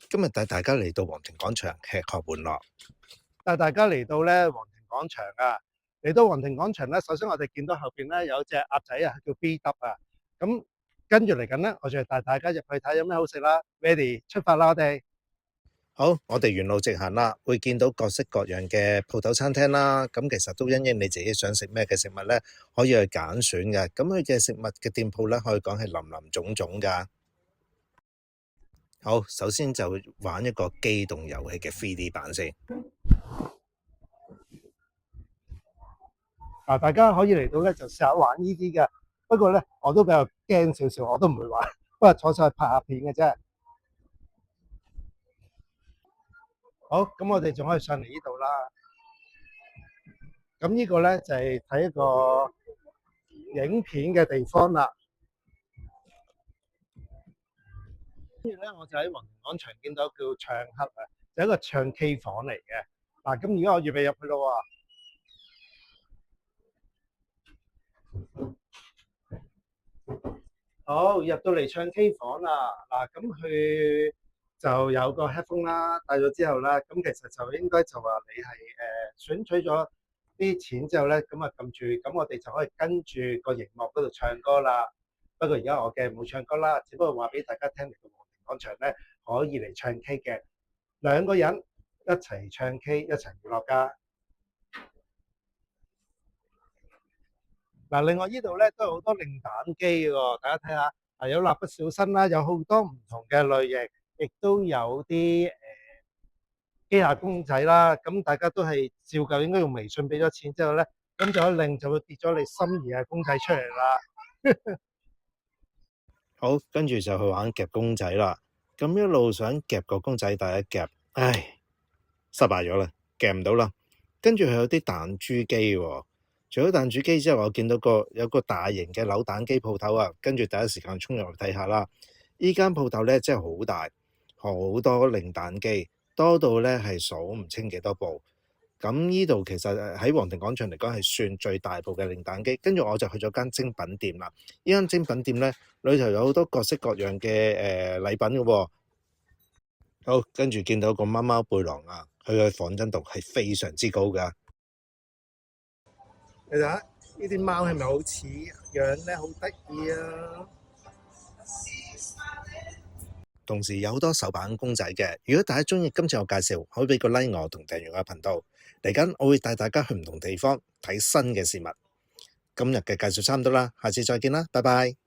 今日帶大家嚟到皇庭廣場吃喝玩樂。帶大家嚟到咧皇庭廣場啊！嚟到皇庭廣場咧，首先我哋見到後邊咧有隻鴨仔啊，叫 B 得啊。咁跟住嚟緊咧，我就帶大家入去睇有咩好食啦。Ready，出發啦！我哋好，我哋沿路直行啦，會見到各式各樣嘅鋪頭餐廳啦。咁其實都因應你自己想食咩嘅食物咧，可以去揀選嘅。咁佢嘅食物嘅店鋪咧，可以講係林林總總噶。好，首先就玩一個機動遊戲嘅 3D 版先。嗱，大家可以嚟到咧就試下玩呢啲嘅。不過咧，我都比較驚少少，我都唔會玩，不過坐上去拍下片嘅啫。好，咁我哋仲可以上嚟呢度啦。咁呢個咧就係睇一個影片嘅地方啦。跟住咧，我就喺皇庭廣場見到叫唱黑啊，就一個唱 K 房嚟嘅。嗱，咁而家我預備入去咯喎。好，入到嚟唱 K 房啦。嗱，咁佢就有個 headphone 啦，戴咗之後啦，咁其實就應該就話你係選取咗啲錢之後咧，咁啊撳住，咁我哋就可以跟住個熒幕嗰度唱歌啦。不過而家我嘅冇唱歌啦，只不過話俾大家聽嚟到皇庭廣場咧可以嚟唱 K 嘅，兩個人一齊唱 K，一齊娛樂㗎。嗱，另外呢度咧都有好多零蛋機喎，大家睇下，有蠟筆小新啦，有好多唔同嘅類型，亦都有啲機械公仔啦。咁大家都係照舊應該用微信俾咗錢之後咧，咁就一擰就會跌咗你心儀嘅公仔出嚟啦。好，跟住就去玩夾公仔啦。咁一路想夾個公仔，第一夾，唉，失敗咗啦，夾唔到啦。跟住佢有啲彈珠機喎。除咗彈珠機之後，我見到有個大型嘅扭蛋機鋪頭啊，跟住第一時間衝入去睇下啦。呢間鋪頭咧真係好大，好多零蛋機，多到咧係數唔清幾多部。咁呢度其實喺皇庭廣場嚟講係算最大部嘅零蛋機。跟住我就去咗間精品店啦。呢間精品店咧裏頭有好多各式各樣嘅禮品嘅喎。好，跟住見到個貓貓背囊啊，佢嘅仿真度係非常之高㗎。你睇下呢啲貓係咪好似樣咧？好得意啊！同時有好多手板公仔嘅。如果大家鍾意今次我介紹，可以俾個 like 我同訂閱我嘅頻道。嚟緊我會帶大家去唔同地方睇新嘅事物。今日嘅介紹差唔多啦，下次再見啦，拜拜。